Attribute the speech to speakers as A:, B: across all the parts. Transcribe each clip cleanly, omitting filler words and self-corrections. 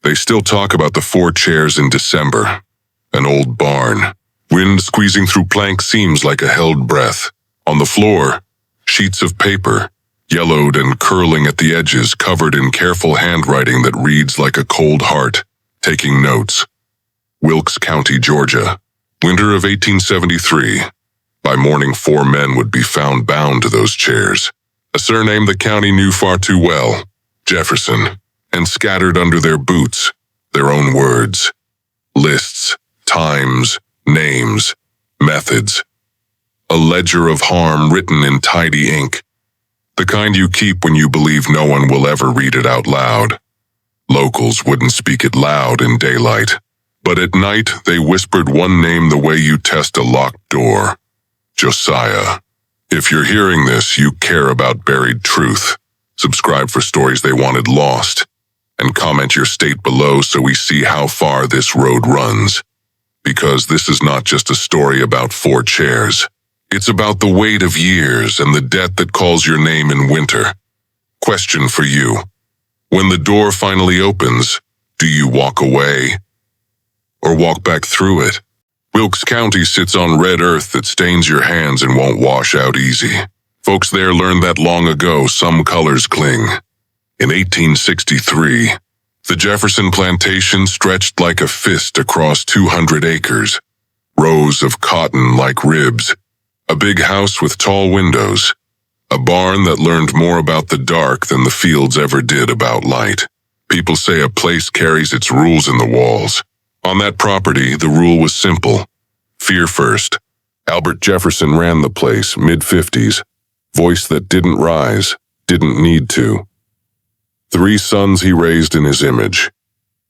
A: They still talk about the 4 chairs in December. An old barn. Wind squeezing through plank seams like a held breath. On the floor, sheets of paper, yellowed and curling at the edges, covered in careful handwriting that reads like a cold heart, taking notes. Wilkes County, Georgia. Winter of 1873. By morning, 4 men would be found bound to those chairs. A surname the county knew far too well, Jefferson, and scattered under their boots, their own words. Lists, times, names, methods. A ledger of harm written in tidy ink. The kind you keep when you believe no one will ever read it out loud. Locals wouldn't speak it loud in daylight, but at night they whispered one name the way you test a locked door. Josiah. If you're hearing this, you care about buried truth. Subscribe for stories they wanted lost, and comment your state below so we see how far this road runs. Because this is not just a story about 4 chairs. It's about the weight of years and the debt that calls your name in winter. Question for you. When the door finally opens, do you walk away or walk back through it? Wilkes County sits on red earth that stains your hands and won't wash out easy. Folks there learned that long ago some colors cling. In 1863, the Jefferson plantation stretched like a fist across 200 acres. Rows of cotton like ribs. A big house with tall windows. A barn that learned more about the dark than the fields ever did about light. People say a place carries its rules in the walls. On that property, the rule was simple. Fear first. Albert Jefferson ran the place, mid-50s. Voice that didn't rise, didn't need to. 3 sons he raised in his image.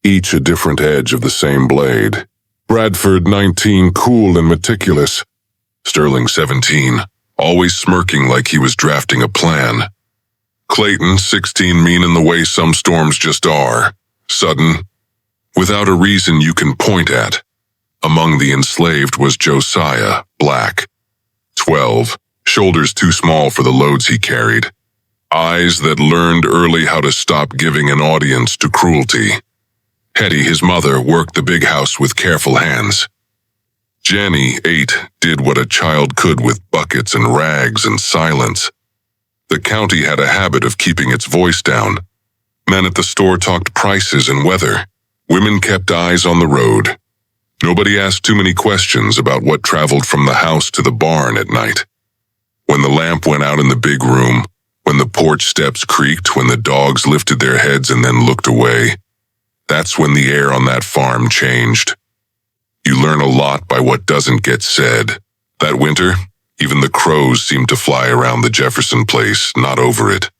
A: Each a different edge of the same blade. Bradford, 19, cool and meticulous. Sterling, 17, always smirking like he was drafting a plan. Clayton, 16, mean in the way some storms just are. Sudden, without a reason you can point at. Among the enslaved was Josiah, black. 12, shoulders too small for the loads he carried. Eyes that learned early how to stop giving an audience to cruelty. Hetty, his mother, worked the big house with careful hands. Jenny, 8, did what a child could with buckets and rags and silence. The county had a habit of keeping its voice down. Men at the store talked prices and weather. Women kept eyes on the road. Nobody asked too many questions about what traveled from the house to the barn at night. When the lamp went out in the big room, when the porch steps creaked, when the dogs lifted their heads and then looked away, that's when the air on that farm changed. You learn a lot by what doesn't get said. That winter, even the crows seemed to fly around the Jefferson place, not over it.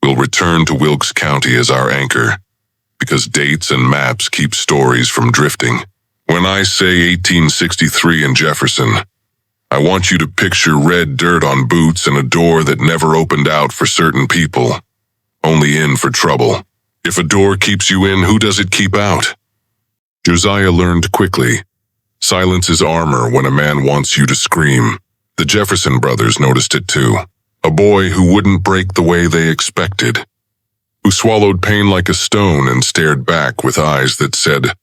A: We'll return to Wilkes County as our anchor, because dates and maps keep stories from drifting. When I say 1863 in Jefferson, I want you to picture red dirt on boots and a door that never opened out for certain people, only in for trouble. If a door keeps you in, who does it keep out? Josiah learned quickly. Silence is armor when a man wants you to scream. The Jefferson brothers noticed it too. A boy who wouldn't break the way they expected, who swallowed pain like a stone and stared back with eyes that said,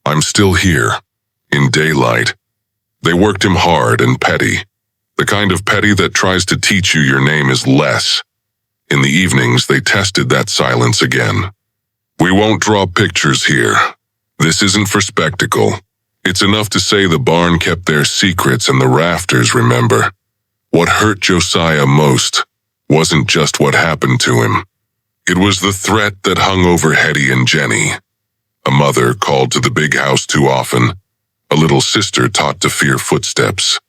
A: "I'm still here," in daylight. They worked him hard and petty, the kind of petty that tries to teach you your name is less. In the evenings, they tested that silence again. We won't draw pictures here. This isn't for spectacle. It's enough to say the barn kept their secrets and the rafters remember. What hurt Josiah most wasn't just what happened to him. It was the threat that hung over Hetty and Jenny. A mother called to the big house too often. A little sister taught to fear footsteps.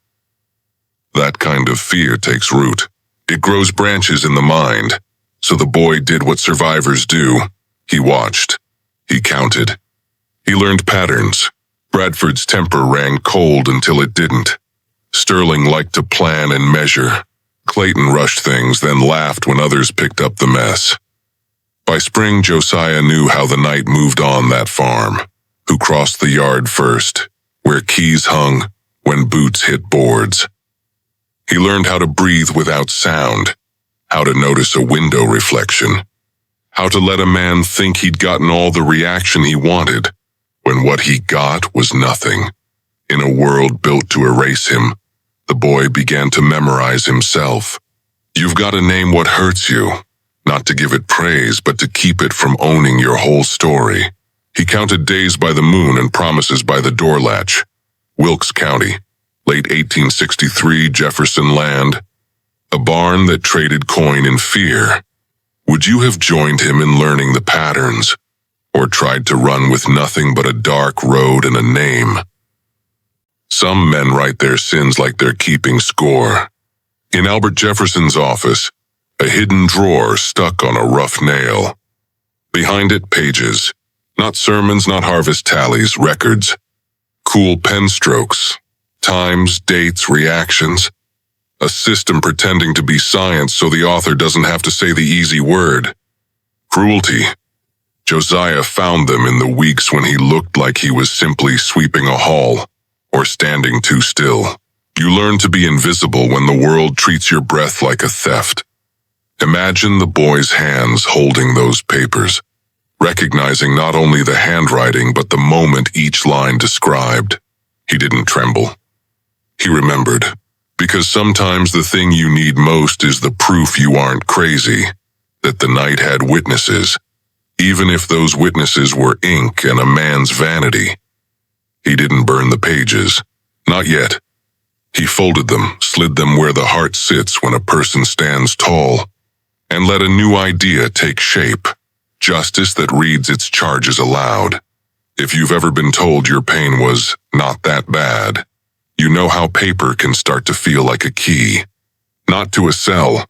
A: That kind of fear takes root. It grows branches in the mind. So the boy did what survivors do. He watched. He counted. He learned patterns. Bradford's temper ran cold until it didn't. Sterling liked to plan and measure. Clayton rushed things, then laughed when others picked up the mess. By spring, Josiah knew how the night moved on that farm. Who crossed the yard first, where keys hung, when boots hit boards. He learned how to breathe without sound, how to notice a window reflection, How to let a man think he'd gotten all the reaction he wanted, when what he got was nothing. In a world built to erase him, the boy began to memorize himself. You've got to name what hurts you, not to give it praise, but to keep it from owning your whole story. He counted days by the moon and promises by the door latch. Wilkes County, late 1863, Jefferson land. A barn that traded coin in fear. Would you have joined him in learning the patterns, or tried to run with nothing but a dark road and a name? Some men write their sins like they're keeping score. In Albert Jefferson's office, a hidden drawer stuck on a rough nail. Behind it, pages. Not sermons, not harvest tallies, records. Cool pen strokes. Times, dates, reactions. A system pretending to be science so the author doesn't have to say the easy word. Cruelty. Josiah found them in the weeks when he looked like he was simply sweeping a hall or standing too still. You learn to be invisible when the world treats your breath like a theft. Imagine the boy's hands holding those papers, recognizing not only the handwriting but the moment each line described. He didn't tremble. He remembered. Because sometimes the thing you need most is the proof you aren't crazy, that the night had witnesses, even if those witnesses were ink and a man's vanity. He didn't burn the pages. Not yet. He folded them, slid them where the heart sits when a person stands tall, and let a new idea take shape. Justice that reads its charges aloud. If you've ever been told your pain was not that bad, you know how paper can start to feel like a key. Not to a cell,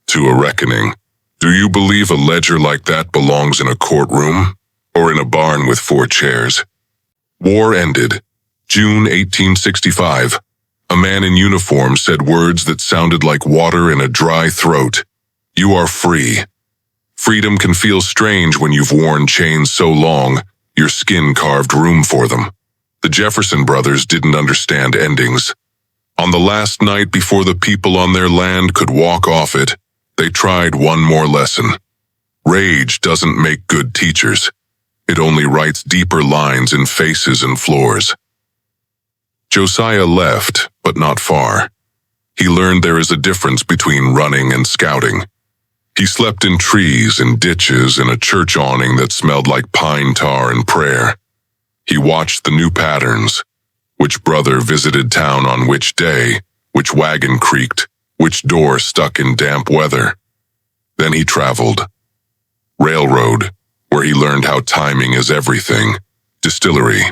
A: to a reckoning. Do you believe a ledger like that belongs in a courtroom, or in a barn with 4 chairs? War ended. June 1865. A man in uniform said words that sounded like water in a dry throat. You are free. Freedom can feel strange when you've worn chains so long, your skin carved room for them. The Jefferson brothers didn't understand endings. On the last night before the people on their land could walk off it, they tried one more lesson. Rage doesn't make good teachers. It only writes deeper lines in faces and floors. Josiah left, but not far. He learned there is a difference between running and scouting. He slept in trees, in ditches, in a church awning that smelled like pine tar and prayer. He watched the new patterns. Which brother visited town on which day, which wagon creaked, which door stuck in damp weather. Then he traveled. Railroad, where he learned how timing is everything. Distillery,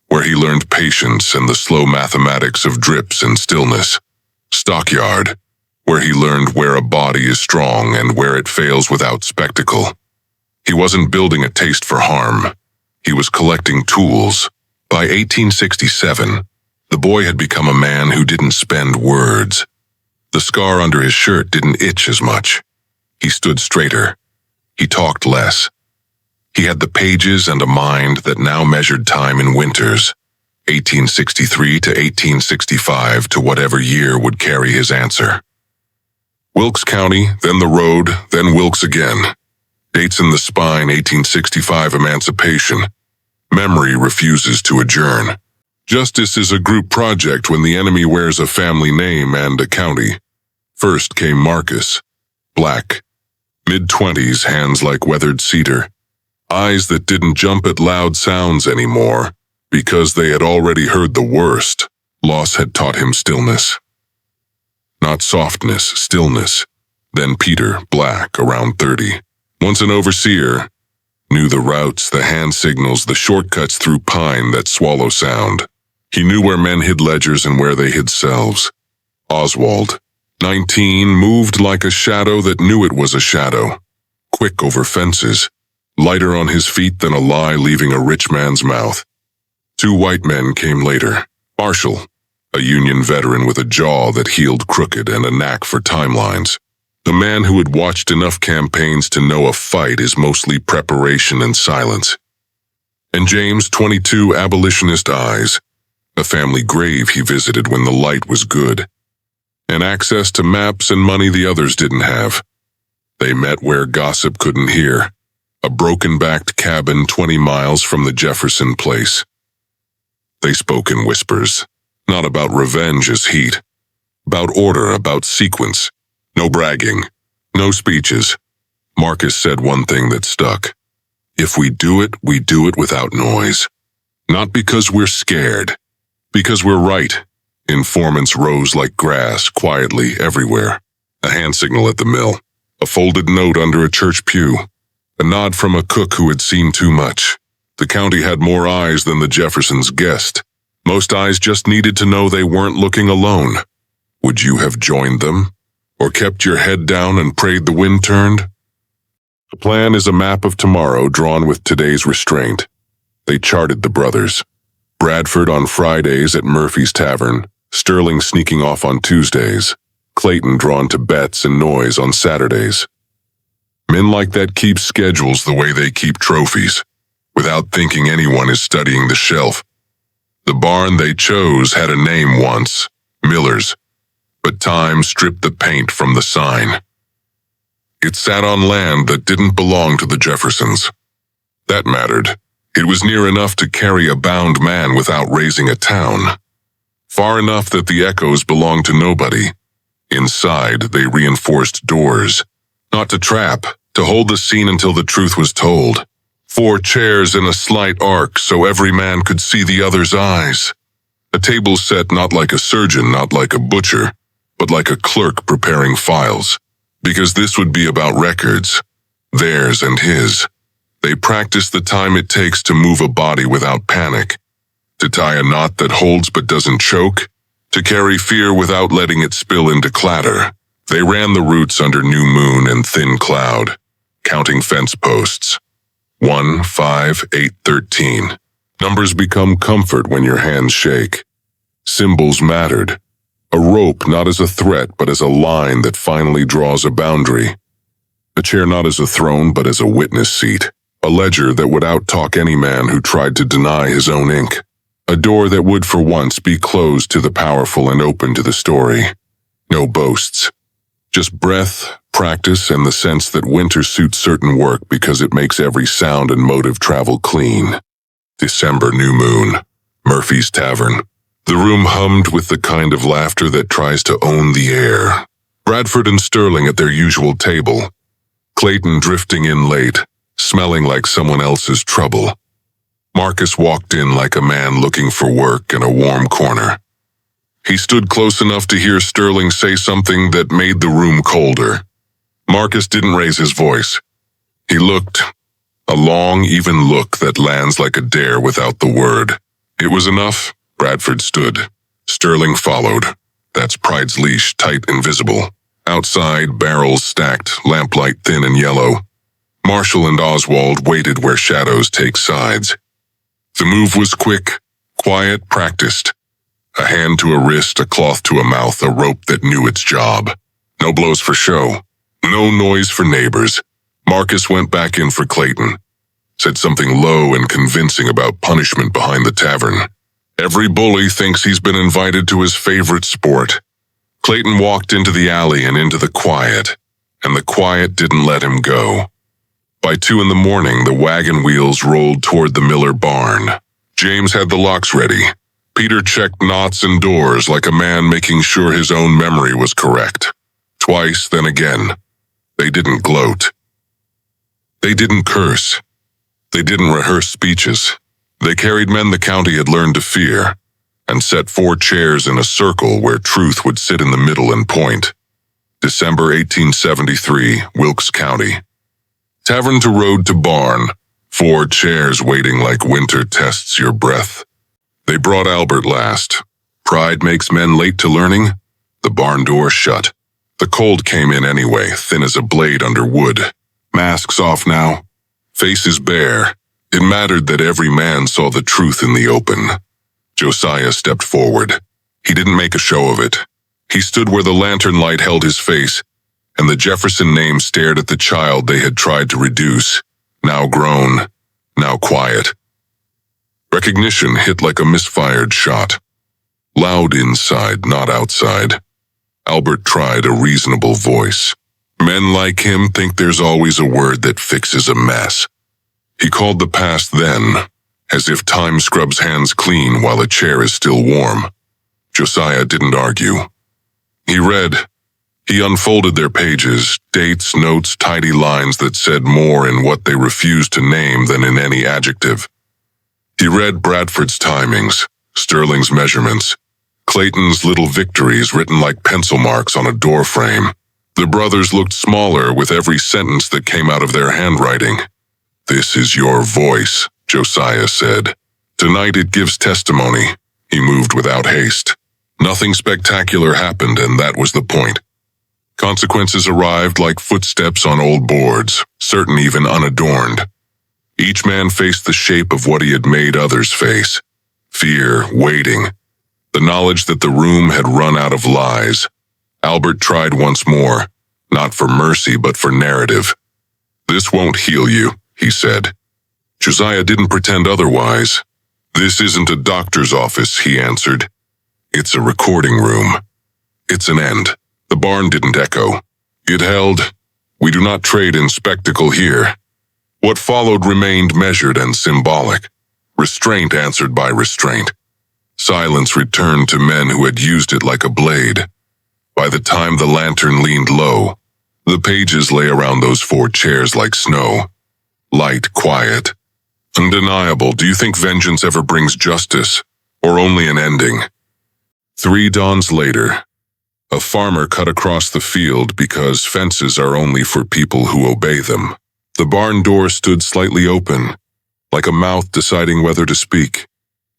A: where he learned patience and the slow mathematics of drips and stillness. Stockyard, where he learned where a body is strong and where it fails without spectacle. He wasn't building a taste for harm. He was collecting tools. By 1867, the boy had become a man who didn't spend words. The scar under his shirt didn't itch as much. He stood straighter. He talked less. He had the pages and a mind that now measured time in winters, 1863 to 1865 to whatever year would carry his answer. Wilkes County, then the road, then Wilkes again. Dates in the spine, 1865 emancipation. Memory refuses to adjourn. Justice is a group project when the enemy wears a family name and a county. First came Marcus, black, mid-20s, hands like weathered cedar, eyes that didn't jump at loud sounds anymore because they had already heard the worst. Loss had taught him stillness. Not softness, stillness. Then Peter, black, around 30, once an overseer, knew the routes, the hand signals, the shortcuts through pine that swallow sound. He knew where men hid ledgers and where they hid selves. Oswald, 19, moved like a shadow that knew it was a shadow. Quick over fences, lighter on his feet than a lie leaving a rich man's mouth. 2 white men came later. Marshall, a Union veteran with a jaw that healed crooked and a knack for timelines. The man who had watched enough campaigns to know a fight is mostly preparation and silence. And James, 22, abolitionist eyes, a family grave he visited when the light was good, and access to maps and money the others didn't have. They met where gossip couldn't hear, a broken-backed cabin 20 miles from the Jefferson place. They spoke in whispers, not about revenge as heat, about order, about sequence. No bragging, no speeches. Marcus said one thing that stuck. If we do it without noise. Not because we're scared, because we're right. Informants rose like grass, quietly, everywhere. A hand signal at the mill, a folded note under a church pew, a nod from a cook who had seen too much. The county had more eyes than the Jeffersons guessed. Most eyes just needed to know they weren't looking alone. Would you have joined them? Or kept your head down and prayed the wind turned? The plan is a map of tomorrow drawn with today's restraint. They charted the brothers. Bradford on Fridays at Murphy's Tavern, Sterling sneaking off on Tuesdays, Clayton drawn to bets and noise on Saturdays. Men like that keep schedules the way they keep trophies, without thinking anyone is studying the shelf. The barn they chose had a name once, Miller's, but time stripped the paint from the sign. It sat on land that didn't belong to the Jeffersons. That mattered. It was near enough to carry a bound man without raising a town. Far enough that the echoes belonged to nobody. Inside, they reinforced doors. Not to trap, to hold the scene until the truth was told. 4 chairs in a slight arc so every man could see the other's eyes. A table set not like a surgeon, not like a butcher, but like a clerk preparing files. Because this would be about records, theirs and his. They practiced the time it takes to move a body without panic, to tie a knot that holds but doesn't choke, to carry fear without letting it spill into clatter. They ran the routes under new moon and thin cloud, counting fence posts. 1, 5, 8, 13. Numbers become comfort when your hands shake. Symbols mattered. A rope not as a threat but as a line that finally draws a boundary. A chair not as a throne but as a witness seat. A ledger that would outtalk any man who tried to deny his own ink. A door that would for once be closed to the powerful and open to the story. No boasts. Just breath, practice, and the sense that winter suits certain work because it makes every sound and motive travel clean. December new moon. Murphy's Tavern. The room hummed with the kind of laughter that tries to own the air. Bradford and Sterling at their usual table. Clayton drifting in late, smelling like someone else's trouble. Marcus walked in like a man looking for work in a warm corner. He stood close enough to hear Sterling say something that made the room colder. Marcus didn't raise his voice. He looked, a long, even look that lands like a dare without the word. It was enough. Bradford stood. Sterling followed. That's Pride's leash, tight and visible. Outside, barrels stacked, lamplight thin and yellow. Marshall and Oswald waited where shadows take sides. The move was quick, quiet, practiced. A hand to a wrist, a cloth to a mouth, a rope that knew its job. No blows for show. No noise for neighbors. Marcus went back in for Clayton. Said something low and convincing about punishment behind the tavern. Every bully thinks he's been invited to his favorite sport. Clayton walked into the alley and into the quiet, and the quiet didn't let him go. By 2 in the morning, the wagon wheels rolled toward the Miller barn. James had the locks ready. Peter checked knots and doors like a man making sure his own memory was correct. Twice, then again. They didn't gloat. They didn't curse. They didn't rehearse speeches. They carried men the county had learned to fear, and set 4 chairs in a circle where truth would sit in the middle and point. December 1873, Wilkes County. Tavern to road to barn, 4 chairs waiting like winter tests your breath. They brought Albert last. Pride makes men late to learning. The barn door shut. The cold came in anyway, thin as a blade under wood. Masks off now. Faces bare. It mattered that every man saw the truth in the open. Josiah stepped forward. He didn't make a show of it. He stood where the lantern light held his face, and the Jefferson name stared at the child they had tried to reduce, now grown, now quiet. Recognition hit like a misfired shot. Loud inside, not outside. Albert tried a reasonable voice. Men like him think there's always a word that fixes a mess. He called the past then, as if time scrubs hands clean while a chair is still warm. Josiah didn't argue. He read. He unfolded their pages, dates, notes, tidy lines that said more in what they refused to name than in any adjective. He read Bradford's timings, Sterling's measurements, Clayton's little victories written like pencil marks on a doorframe. The brothers looked smaller with every sentence that came out of their handwriting. "This is your voice," Josiah said. "Tonight it gives testimony." He moved without haste. Nothing spectacular happened, and that was the point. Consequences arrived like footsteps on old boards, certain even unadorned. Each man faced the shape of what he had made others face. Fear, waiting. The knowledge that the room had run out of lies. Albert tried once more, not for mercy but for narrative. "This won't heal you," he said. Josiah didn't pretend otherwise. "This isn't a doctor's office," he answered. "It's a recording room. It's an end." The barn didn't echo. It held, "We do not trade in spectacle here." What followed remained measured and symbolic. Restraint answered by restraint. Silence returned to men who had used it like a blade. By the time the lantern leaned low, the pages lay around those 4 chairs like snow. Light, quiet, undeniable. Do you think vengeance ever brings justice, or only an ending? 3 dawns later, a farmer cut across the field because fences are only for people who obey them. The barn door stood slightly open, like a mouth deciding whether to speak.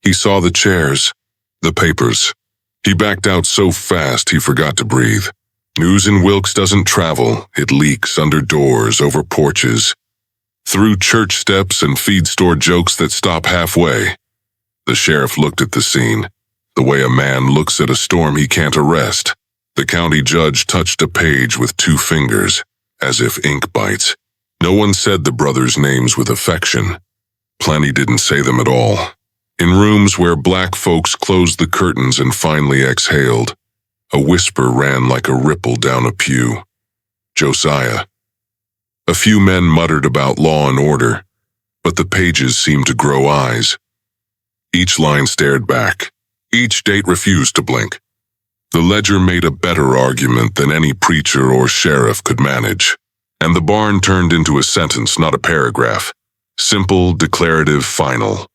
A: He saw the chairs, the papers. He backed out so fast he forgot to breathe. News in Wilkes doesn't travel. It leaks under doors, over porches, through church steps and feed store jokes that stop halfway. The sheriff looked at the scene, the way a man looks at a storm he can't arrest. The county judge touched a page with 2 fingers, as if ink bites. No one said the brothers' names with affection. Plenty didn't say them at all. In rooms where black folks closed the curtains and finally exhaled, a whisper ran like a ripple down a pew. Josiah. A few men muttered about law and order, but the pages seemed to grow eyes. Each line stared back. Each date refused to blink. The ledger made a better argument than any preacher or sheriff could manage. And the barn turned into a sentence, not a paragraph. Simple, declarative, final.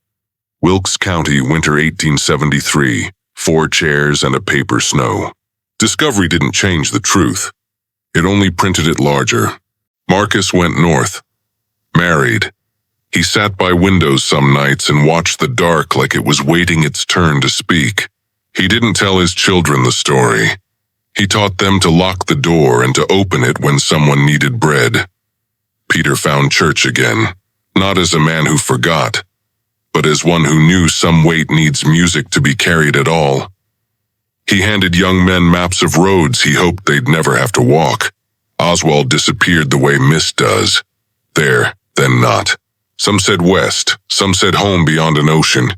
A: Wilkes County, winter 1873, 4 chairs and a paper snow. Discovery didn't change the truth. It only printed it larger. Marcus went north. Married. He sat by windows some nights and watched the dark like it was waiting its turn to speak. He didn't tell his children the story. He taught them to lock the door and to open it when someone needed bread. Peter found church again, not as a man who forgot, but as one who knew some weight needs music to be carried at all. He handed young men maps of roads he hoped they'd never have to walk. Oswald disappeared the way mist does. There, then not. Some said west, some said home beyond an ocean.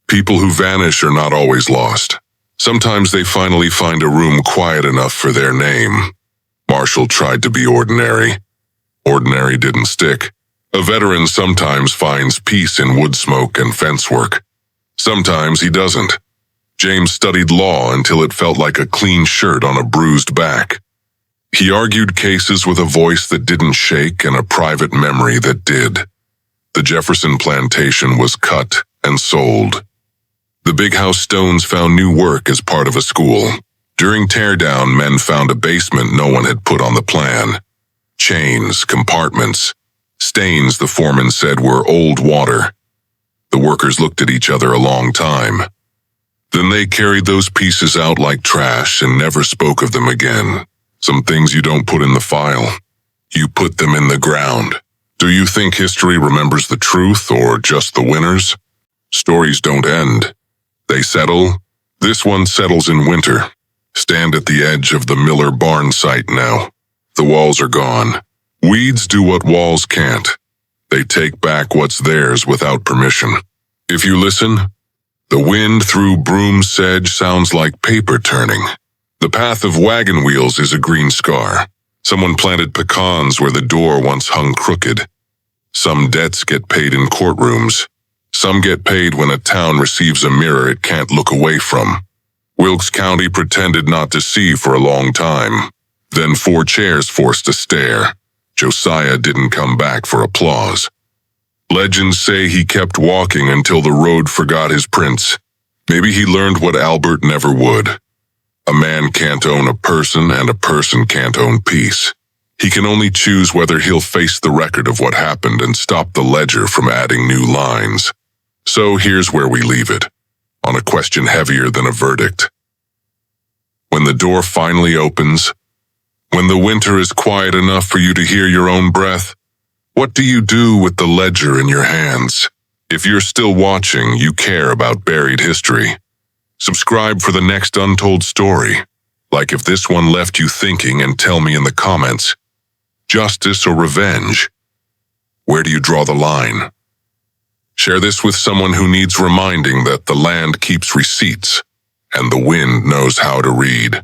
A: People who vanish are not always lost. Sometimes they finally find a room quiet enough for their name. Marshall tried to be ordinary. Ordinary didn't stick. A veteran sometimes finds peace in wood smoke and fence work. Sometimes he doesn't. James studied law until it felt like a clean shirt on a bruised back. He argued cases with a voice that didn't shake and a private memory that did. The Jefferson plantation was cut and sold. The big house stones found new work as part of a school. During teardown, men found a basement no one had put on the plan. Chains, compartments, stains the foreman said were old water. The workers looked at each other a long time. Then they carried those pieces out like trash and never spoke of them again. Some things you don't put in the file. You put them in the ground. Do you think history remembers the truth or just the winners? Stories don't end. They settle. This one settles in winter. Stand at the edge of the Miller barn site now. The walls are gone. Weeds do what walls can't. They take back what's theirs without permission. If you listen, the wind through broom sedge sounds like paper turning. The path of wagon wheels is a green scar. Someone planted pecans where the door once hung crooked. Some debts get paid in courtrooms. Some get paid when a town receives a mirror it can't look away from. Wilkes County pretended not to see for a long time. Then 4 chairs forced a stare. Josiah didn't come back for applause. Legends say he kept walking until the road forgot his prints. Maybe he learned what Albert never would. A man can't own a person, and a person can't own peace. He can only choose whether he'll face the record of what happened and stop the ledger from adding new lines. So here's where we leave it, on a question heavier than a verdict. When the door finally opens, when the winter is quiet enough for you to hear your own breath, what do you do with the ledger in your hands? If you're still watching, you care about buried history. Subscribe for the next untold story. Like if this one left you thinking, and tell me in the comments. Justice or revenge? Where do you draw the line? Share this with someone who needs reminding that the land keeps receipts and the wind knows how to read.